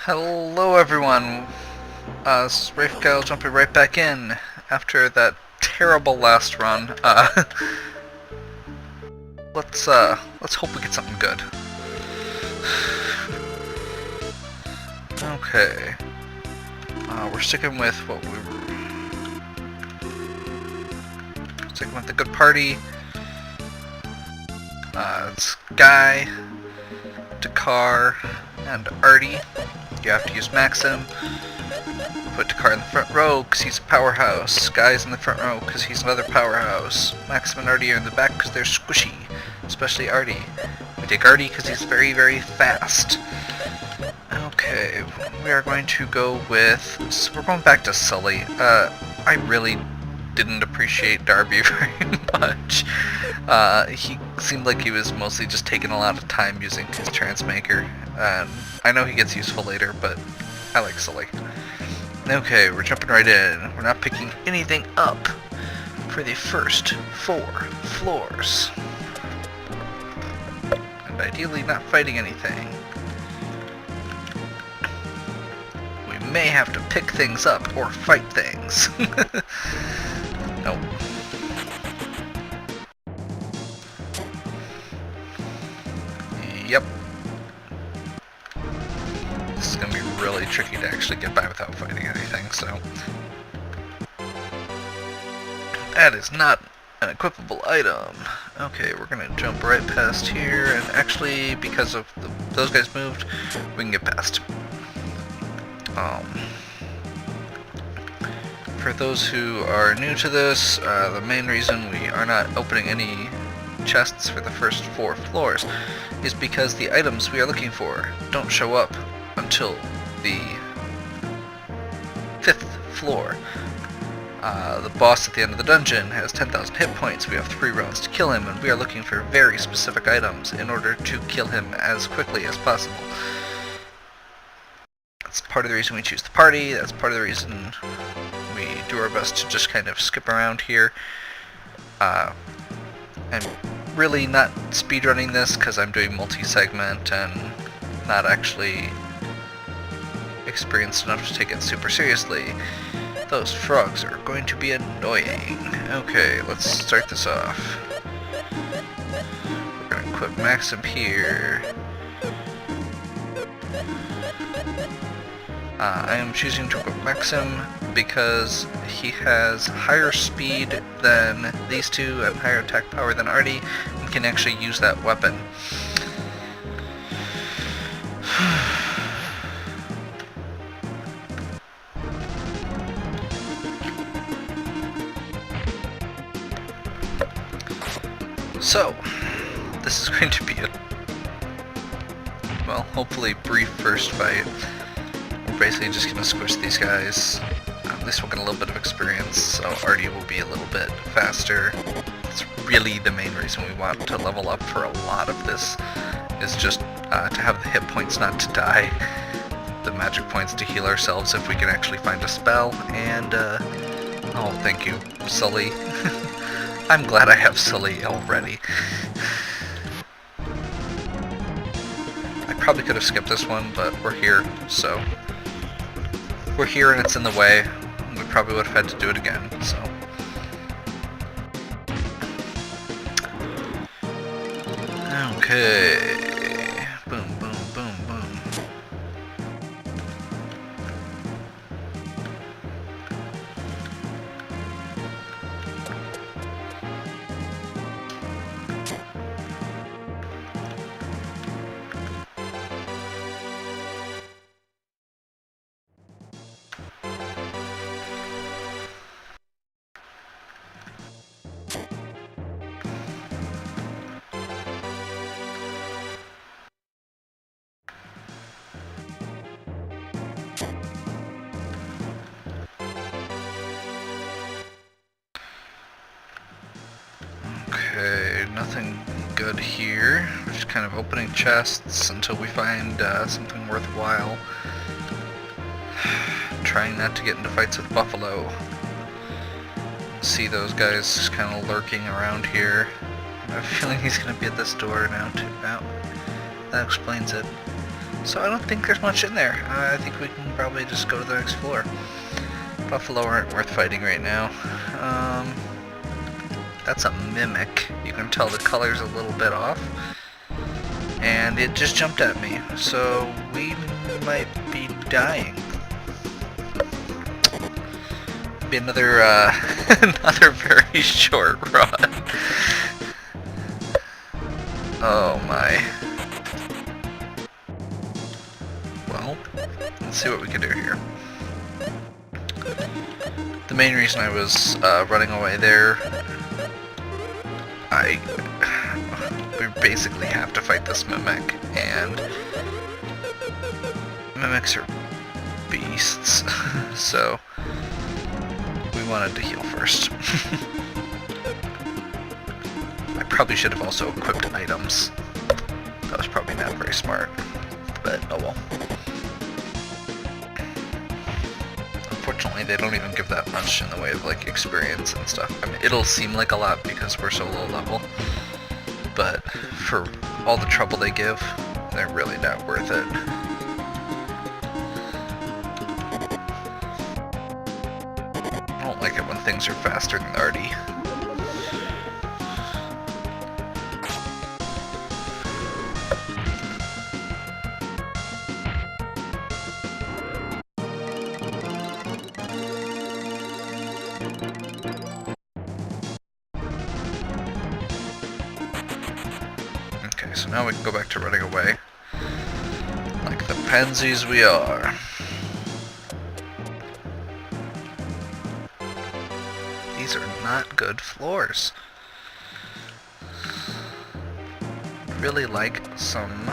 Hello everyone, this is Rafe Kyle jumping right back in after that terrible last run. Let's hope we get something good. Okay, we're sticking with what we were... Sticking with the good party. It's Guy, Dakar, and Artie. You have to use Maxim. Put Dakar in the front row because he's a powerhouse. Guy's in the front row because he's another powerhouse. Maxim and Artie are in the back because they're squishy, especially Artie. We take Artie because he's very, very fast. Okay, we are going to go with... So we're going back to Sully. I really didn't appreciate Darby very much. He seemed like he was mostly just taking a lot of time using his Transmaker. I know he gets useful later, but I like Sully. Okay, we're jumping right in. We're not picking anything up for the first 4 floors. And ideally not fighting anything. We may have to pick things up or fight things. Nope. Yep. This is going to be really tricky to actually get by without fighting anything, so... That is not an equipable item. Okay, we're going to jump right past here, and actually, because of those guys moved, we can get past. For those who are new to this, the main reason we are not opening any chests for the first 4 floors is because the items we are looking for don't show up until the 5th floor. The boss at the end of the dungeon has 10,000 hit points. We have 3 rounds to kill him, and we are looking for very specific items in order to kill him as quickly as possible. That's part of the reason we choose the party. That's part of the reason we do our best to just kind of skip around here. I'm really not speedrunning this because I'm doing multi-segment and not actually experienced enough to take it super seriously. Those frogs are going to be annoying. Okay, let's start this off. We're going to equip Maxim here. I am choosing to equip Maxim because he has higher speed than these two and higher attack power than Artie, and can actually use that weapon. So, this is going to be a, well, hopefully brief first fight. We're basically just going to squish these guys. At least we'll get a little bit of experience, so Artie will be a little bit faster. It's really the main reason we want to level up for a lot of this, is just to have the hit points not to die, the magic points to heal ourselves if we can actually find a spell, and, oh, thank you, Sully. I'm glad I have Sully already. I probably could have skipped this one, but we're here, so... We're here and it's in the way. We probably would have had to do it again, so... Okay... Boom, boom, boom, boom. Okay, nothing good here. We're just kind of opening chests until we find something worthwhile. Trying not to get into fights with Buffalo. See those guys just kind of lurking around here. I have a feeling he's going to be at this door now too. Now, that explains it. So I don't think there's much in there. I think we can probably just go to the next floor. Buffalo aren't worth fighting right now. That's a mimic. You can tell the color's a little bit off. And it just jumped at me. So we might be dying. Be another, another very short run. Oh my. Well, let's see what we can do here. The main reason I was running away there, we basically have to fight this mimic, and mimics are beasts, so we wanted to heal first. I probably should have also equipped items. That was probably not very smart, but oh well. Unfortunately, they don't even give that much in the way of like experience and stuff. I mean, it'll seem like a lot because we're so low level, but for all the trouble they give, they're really not worth it. I don't like it when things are faster than arty. So now we can go back to running away. Like the pansies we are. These are not good floors. Really like some...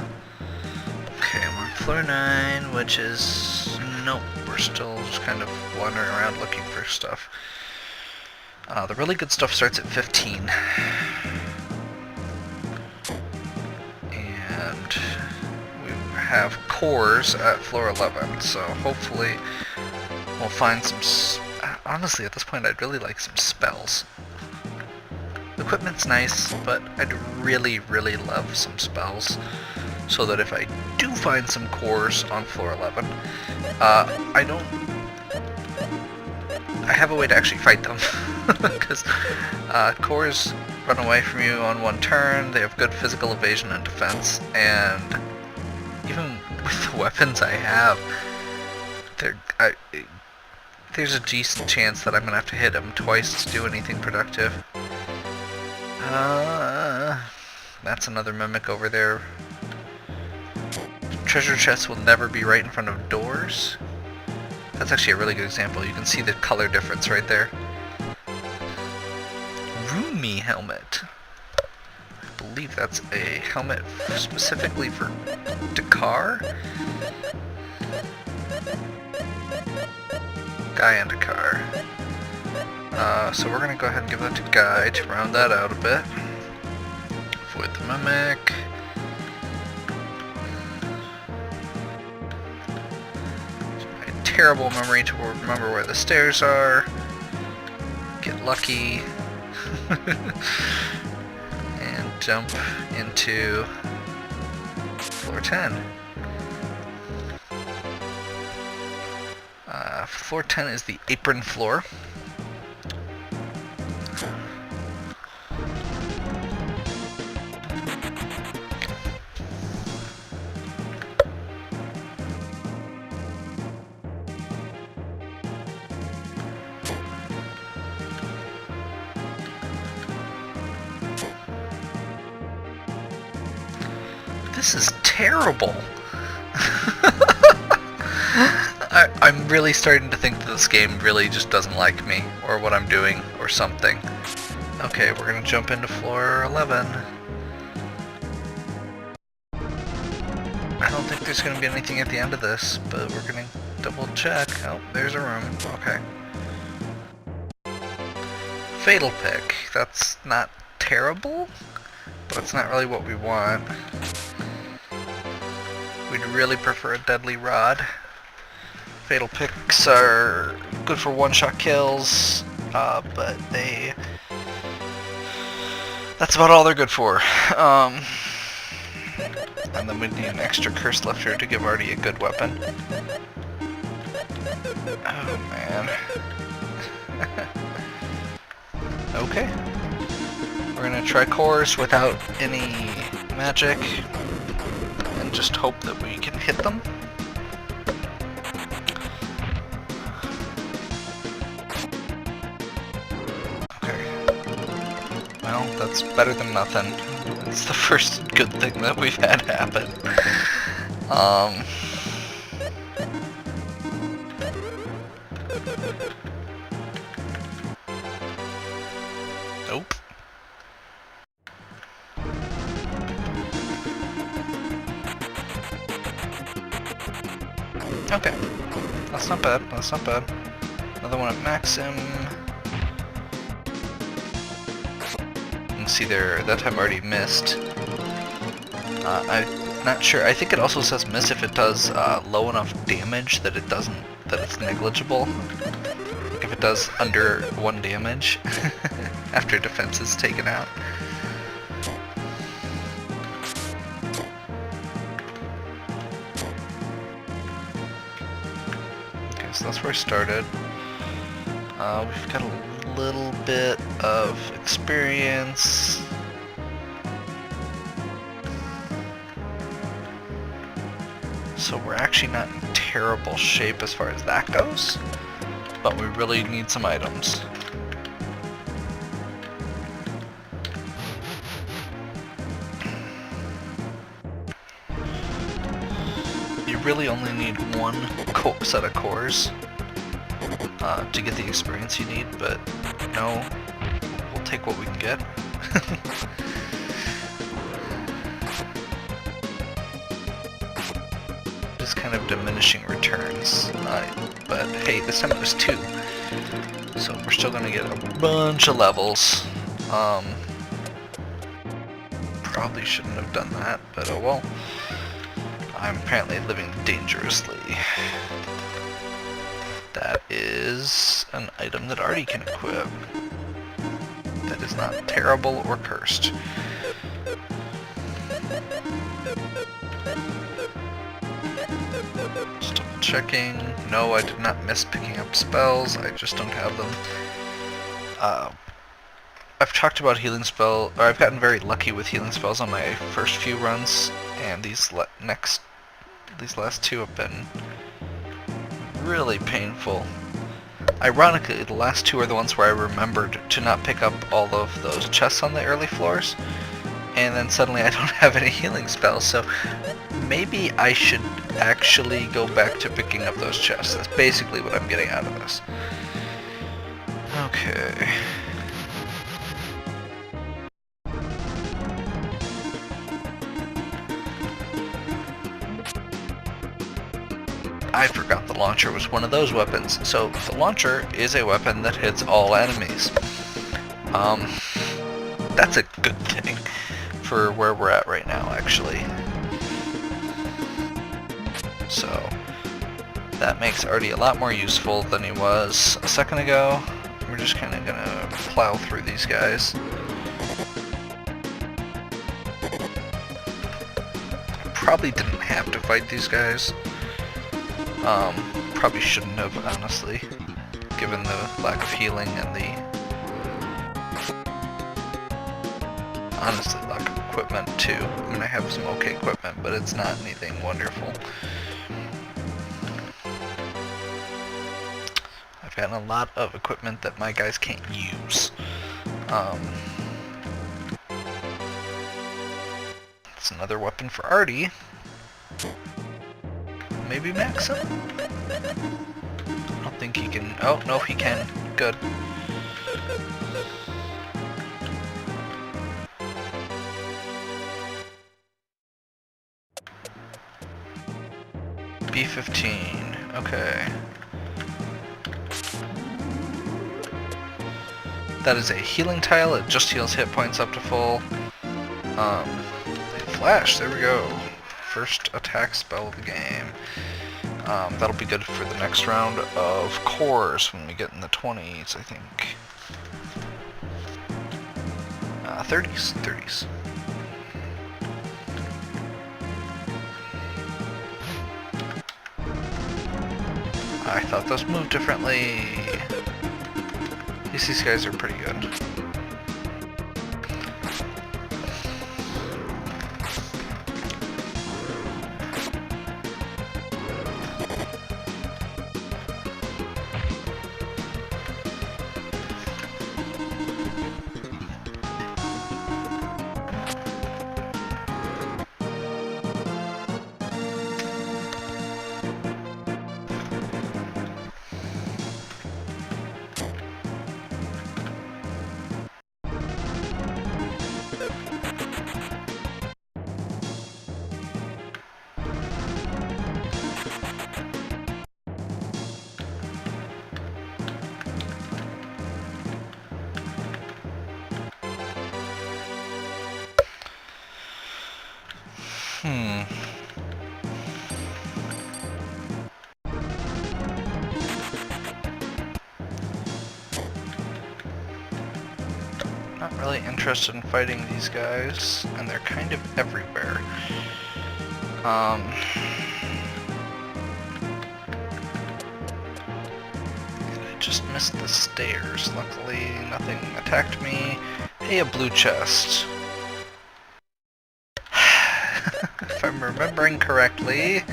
Okay, we're on floor 9, which is... Nope, we're still just kind of wandering around looking for stuff. The really good stuff starts at 15. Have cores at floor 11, so hopefully we'll find some... Honestly, at this point, I'd really like some spells. The equipment's nice, but I'd really, really love some spells, so that if I do find some cores on floor 11, I have a way to actually fight them, because cores run away from you on one turn, they have good physical evasion and defense, and even with the weapons I have, there's a decent chance that I'm going to have to hit him twice to do anything productive. That's another mimic over there. Treasure chests will never be right in front of doors. That's actually a really good example. You can see the color difference right there. Roomy helmet. I believe that's a helmet specifically for Dakar? Guy and Dakar. So we're gonna go ahead and give that to Guy to round that out a bit. Avoid the mimic. It's my terrible memory to remember where the stairs are. Get lucky. Jump into floor 10. Floor 10 is the apron floor. This is terrible. I'm really starting to think that this game really just doesn't like me, or what I'm doing, or something. Okay, we're gonna jump into floor 11. I don't think there's gonna be anything at the end of this, but we're gonna double check. Oh, there's a room. Okay. Fatal pick. That's not terrible, but it's not really what we want. We'd really prefer a deadly rod. Fatal picks are good for one-shot kills, but that's about all they're good for. And then we need an extra curse lifter to give Artie a good weapon. Oh man. Okay. We're gonna try cores without any magic and just hope that we can hit them. Okay. Well, that's better than nothing. It's the first good thing that we've had happen. Nope. Okay. That's not bad. That's not bad. Another one at Maxim. You can see there, that time already missed. I'm not sure. I think it also says miss if it does low enough damage that it's negligible. If it does under 1 damage after defense is taken out. Okay, so that's where I started. We've got a little bit of experience. So we're actually not in terrible shape as far as that goes, but we really need some items. You really only need one set of cores to get the experience you need, but no, we'll take what we can get. Just kind of diminishing returns, but hey, this time it was 2, so we're still gonna get a bunch of levels. Probably shouldn't have done that, but oh well. I'm apparently living dangerously. That is an item that Artie can equip. That is not terrible or cursed. Just double checking. No, I did not miss picking up spells. I just don't have them. I've talked about healing spell, or I've gotten very lucky with healing spells on my first few runs, and these last 2 have been really painful. Ironically, the last 2 are the ones where I remembered to not pick up all of those chests on the early floors, and then suddenly I don't have any healing spells, so maybe I should actually go back to picking up those chests. That's basically what I'm getting out of this. Okay. I forgot the launcher was one of those weapons. So the launcher is a weapon that hits all enemies. That's a good thing for where we're at right now, actually. So that makes Artie a lot more useful than he was a second ago. We're just kind of gonna plow through these guys. Probably didn't have to fight these guys. Probably shouldn't have, honestly, given the lack of healing and the, honestly, lack of equipment too. I mean, I have some okay equipment, but it's not anything wonderful. I've gotten a lot of equipment that my guys can't use. It's another weapon for Artie. Maybe Maxim? I don't think he can. Oh, no, he can. Good. B15. Okay. That is a healing tile. It just heals hit points up to full. Flash. There we go. First attack spell of the game. That'll be good for the next round of cores when we get in the 20s, I think. 30s. I thought those moved differently. At least these guys are pretty good. Not really interested in fighting these guys, and they're kind of everywhere. I just missed the stairs. Luckily, nothing attacked me. Hey, a blue chest. If I'm remembering correctly,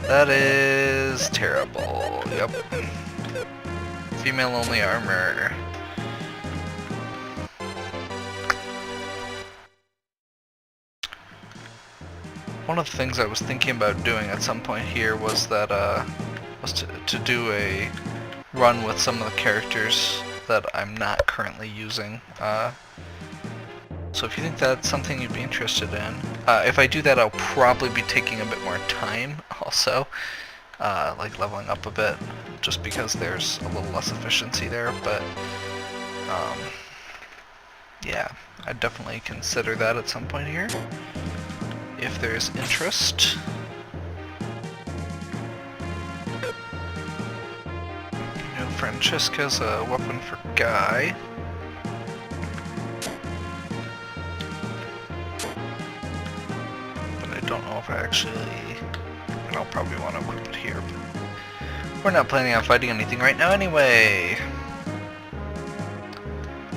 that is terrible. Yep. Female only armor. One of the things I was thinking about doing at some point here was that to do a run with some of the characters that I'm not currently using. So if you think that's something you'd be interested in, if I do that, I'll probably be taking a bit more time also, like leveling up a bit, just because there's a little less efficiency there, but yeah, I'd definitely consider that at some point here, if there's interest. You know, Francesca's a weapon for Guy. But I don't know if I actually... and I'll probably want to equip it here. But we're not planning on fighting anything right now anyway.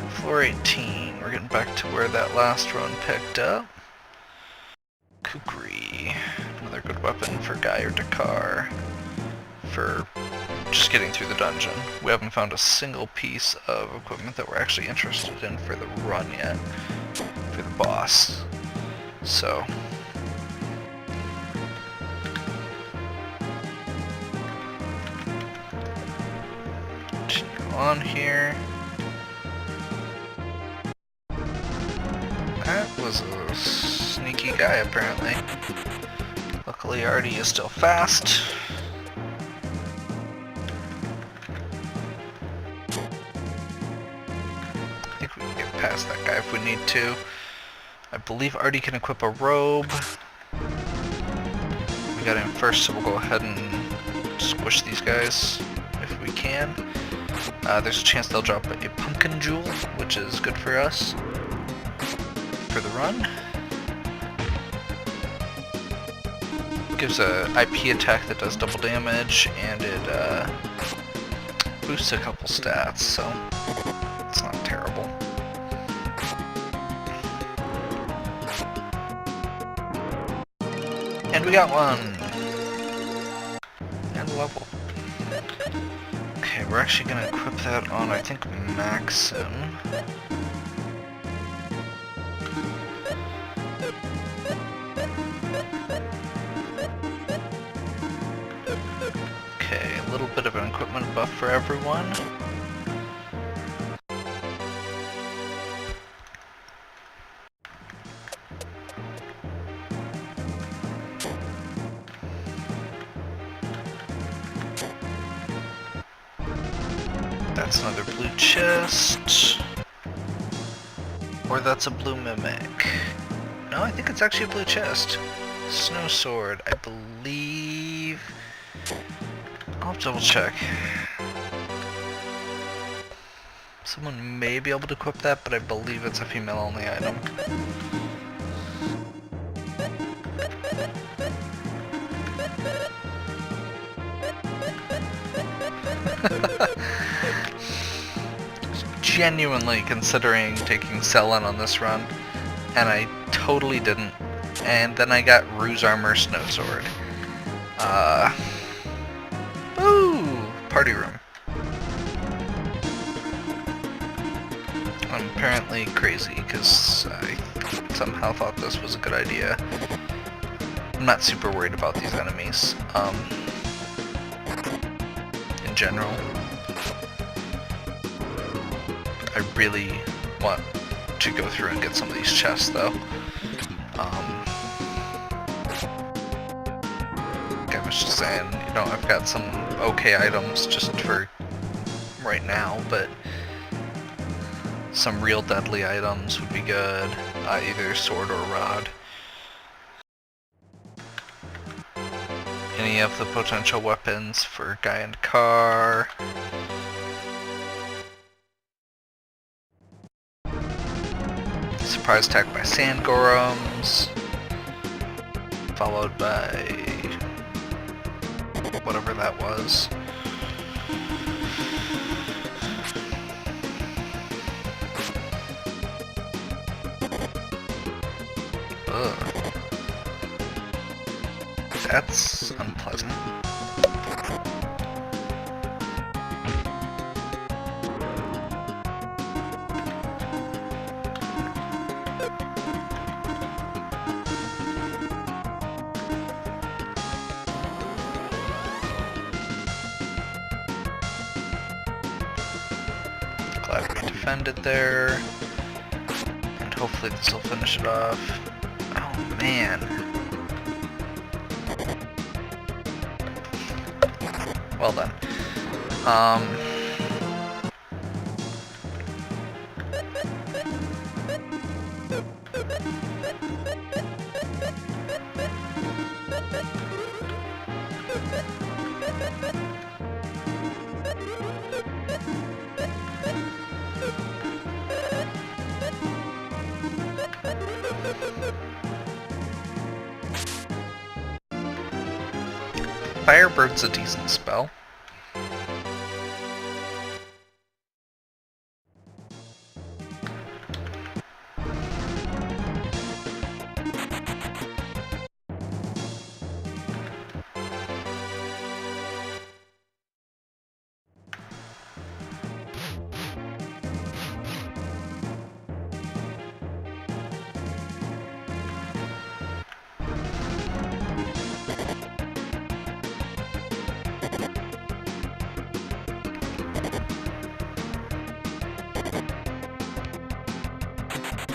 Floor 18. We're getting back to where that last run picked up. Kukri, another good weapon for Guy or Dakar for just getting through the dungeon. We haven't found a single piece of equipment that we're actually interested in for the run yet, for the boss. So, continue on here. That was a sneaky guy, apparently. Luckily, Artie is still fast. I think we can get past that guy if we need to. I believe Artie can equip a robe. We got him first, so we'll go ahead and squish these guys if we can. There's a chance they'll drop a pumpkin jewel, which is good for us. For the run. Gives a IP attack that does double damage, and it boosts a couple stats, so it's not terrible. And we got one! And level. Okay, we're actually gonna equip that on, I think, Maxim. Bit of an equipment buff for everyone. That's another blue chest. Or that's a blue mimic. No, I think it's actually a blue chest. Snow sword, I believe... I'll double check. Someone may be able to equip that, but I believe it's a female only item. Genuinely considering taking Cellin on this run, and I totally didn't. And then I got Ruse Armor Snow Sword. Ooh, party room. I'm apparently crazy because I somehow thought this was a good idea. I'm not super worried about these enemies, in general. I really want to go through and get some of these chests, though. Like I was just saying, you know, I've got some okay items just for right now, but some real deadly items would be good, either sword or rod. Any of the potential weapons for guy and car. Surprise attack by sand golems, followed by whatever that was. Ugh. That's unpleasant. Glad we defended there. And hopefully this will finish it off. Oh man. Well done. Firebird's a decent spell.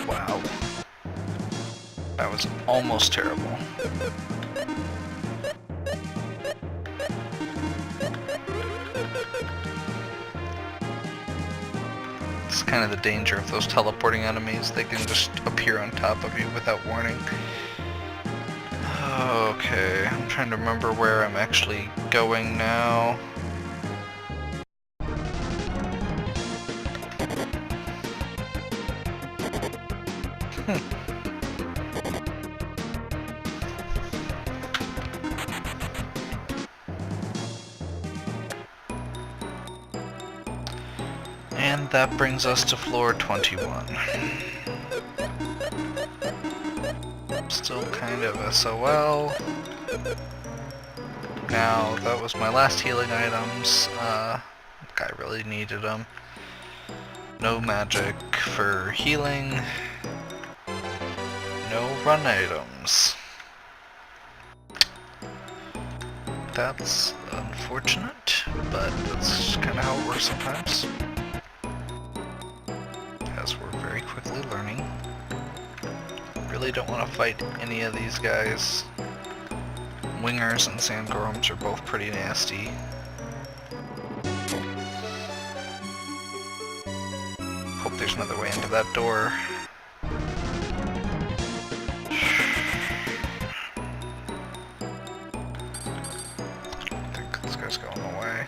Wow. That was almost terrible. It's kind of the danger of those teleporting enemies. They can just appear on top of you without warning. Okay, I'm trying to remember where I'm actually going now. And that brings us to floor 21. Still kind of SOL. Now, that was my last healing items. I really needed them. No magic for healing. No run items. That's unfortunate, but that's kind of how it works sometimes. As we're very quickly learning. Really don't want to fight any of these guys. Wingers and Sandgorms are both pretty nasty. Hope there's another way into that door. I think this guy's going away.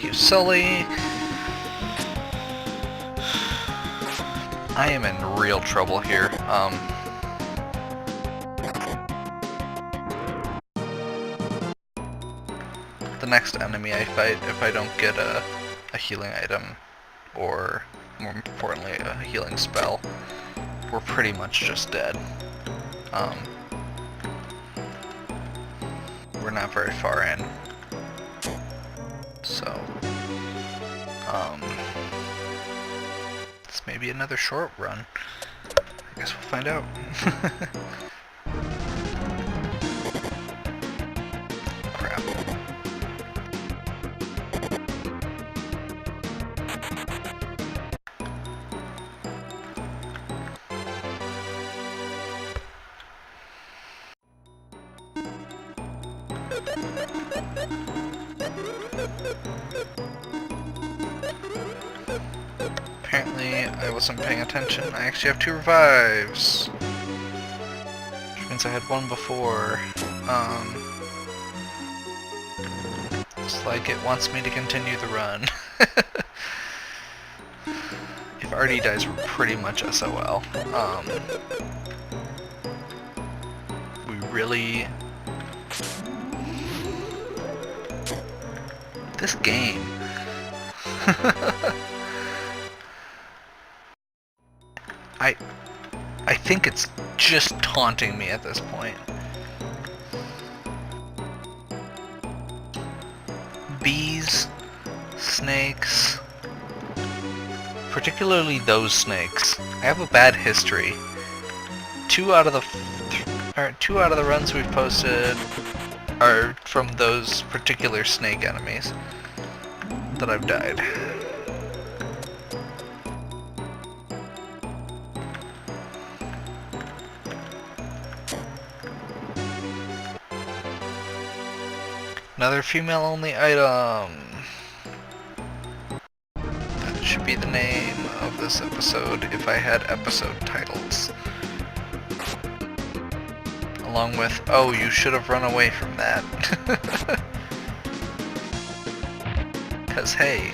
you, Sully. I am in real trouble here. The next enemy I fight, if I don't get a healing item, or more importantly, a healing spell, we're pretty much just dead. We're not very far in. So, this may be another short run. I guess we'll find out. Crap. Apparently, I wasn't paying attention. I actually have 2 revives. Which means I had 1 before. It's like it wants me to continue the run. If Artie dies, we're pretty much SOL. We really... This game. I think it's just taunting me at this point. Bees, snakes, particularly those snakes. I have a bad history. 2 out of the runs we've posted are from those particular snake enemies that I've died. Another female-only item. That should be the name of this episode if I had episode titles. Along with, oh, you should have run away from that. Because, hey,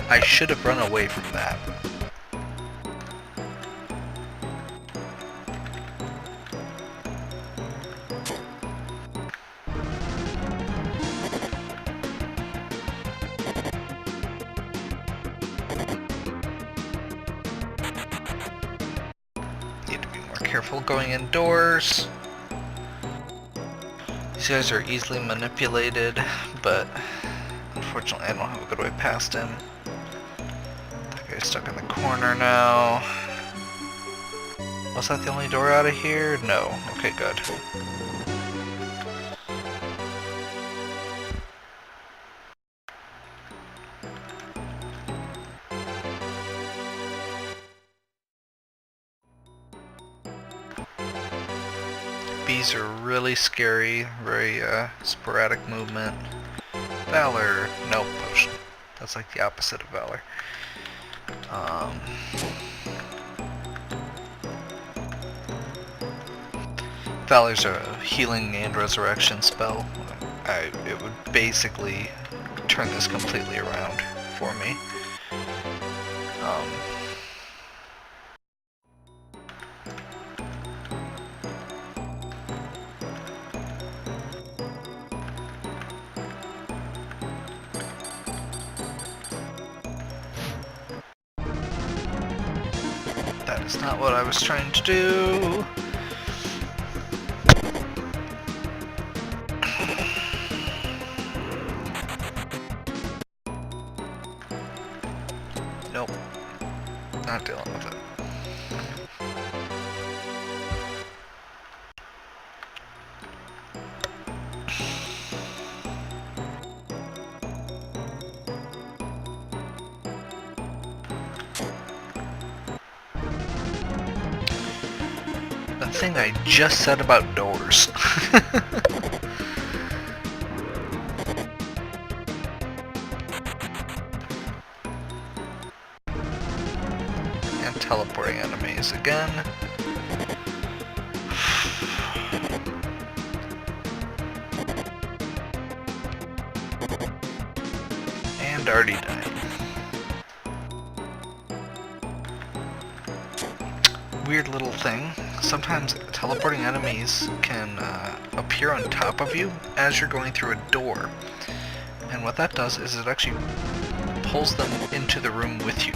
I should have run away from that. Need to be more careful going indoors. These guys are easily manipulated, but unfortunately I don't have a good way past him. That guy's stuck in the corner now. Was that the only door out of here? No. Okay, good. Bees are really scary, very sporadic movement. Valor, no potion. That's like the opposite of Valor. Valor's a healing and resurrection spell. It would basically turn this completely around for me. That is not what I was trying to do. Nope. Not dealing with it. The thing I just said about doors. And teleporting enemies again. And and Artie died. Weird little thing. Sometimes teleporting enemies can appear on top of you as you're going through a door. And what that does is it actually pulls them into the room with you.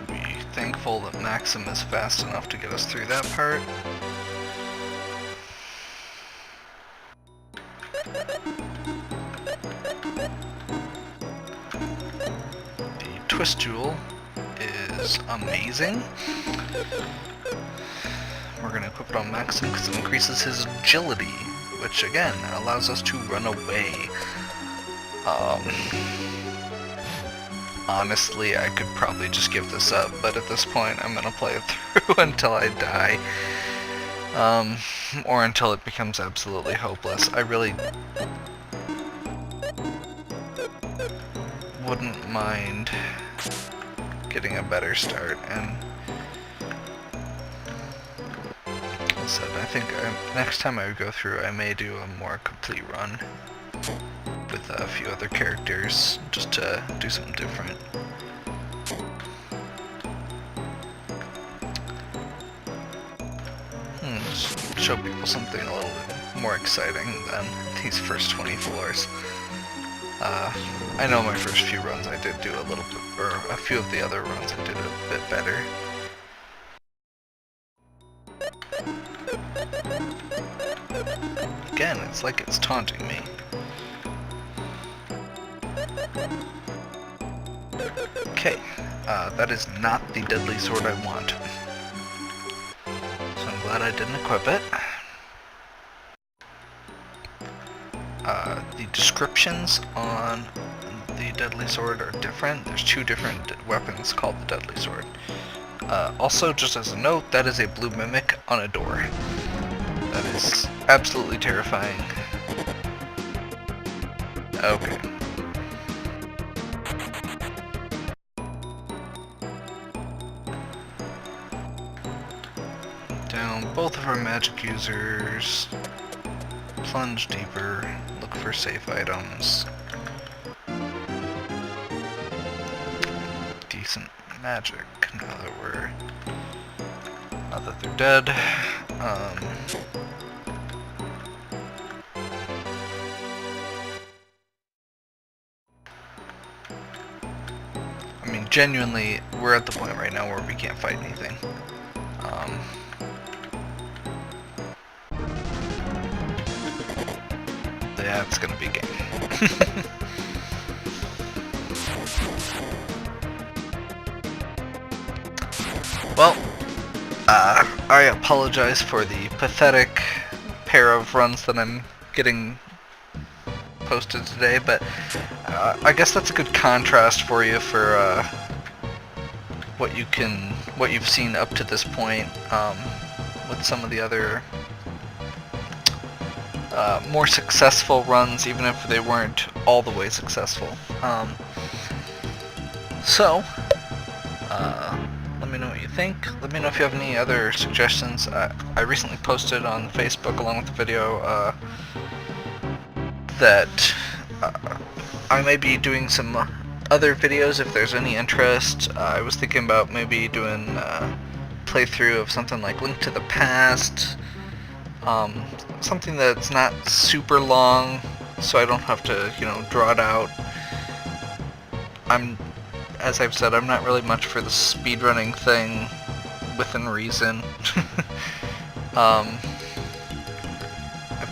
Be thankful that Maxim is fast enough to get us through that part. The Twist Jewel is amazing. We're going to equip it on Maxim because it increases his agility, which again allows us to run away. Honestly, I could probably just give this up, but at this point I'm going to play it through until I die. Or until it becomes absolutely hopeless. I really wouldn't mind getting a better start, and as I said, I think next time I go through I may do a more complete run with a few other characters, just to do something different. Just show people something a little bit more exciting than these first 20 floors. I know my first few runs I did do a little bit, or a few of the other runs I did a bit better. Again, it's like it's taunting me. Okay, that is not the deadly sword I want. So I'm glad I didn't equip it. The descriptions on the deadly sword are different. There's two different weapons called the deadly sword. Also, just as a note, that is a blue mimic on a door. That is absolutely terrifying. Okay. Down both of our magic users. Plunge deeper. Look for safe items. Decent magic. Now that they're dead. I mean, genuinely, we're at the point right now where we can't fight anything. Yeah, it's gonna be a game. Well, I apologize for the pathetic pair of runs that I'm getting posted today, but I guess that's a good contrast for you for what you've seen up to this point with some of the other more successful runs, even if they weren't all the way successful. Let me know what you think. Let me know if you have any other suggestions. I recently posted on Facebook along with the video that I may be doing some other videos if there's any interest. I was thinking about maybe doing a playthrough of something like Link to the Past. Something that's not super long, so I don't have to, draw it out. As I've said, I'm not really much for the speedrunning thing, within reason. I've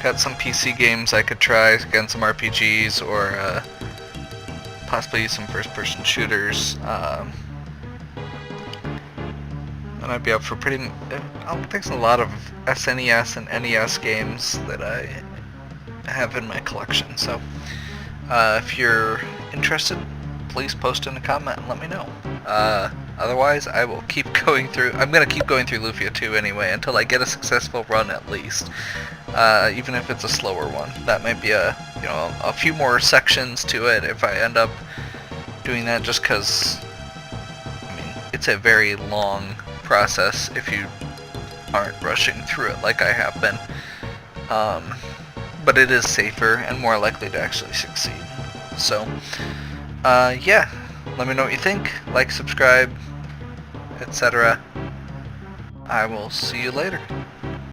got some PC games I could try, again some RPGs, or possibly some first-person shooters. And I'd be up for there's a lot of SNES and NES games that I have in my collection. So if you're interested, please post in a comment and let me know. Otherwise, I will keep going through. I'm gonna keep going through Lufia 2 anyway until I get a successful run at least. Even if it's a slower one, that might be a few more sections to it if I end up doing that. Just because, it's a very long process if you aren't rushing through it like I have been. But it is safer and more likely to actually succeed. So, yeah, let me know what you think. Like, subscribe, etc. I will see you later.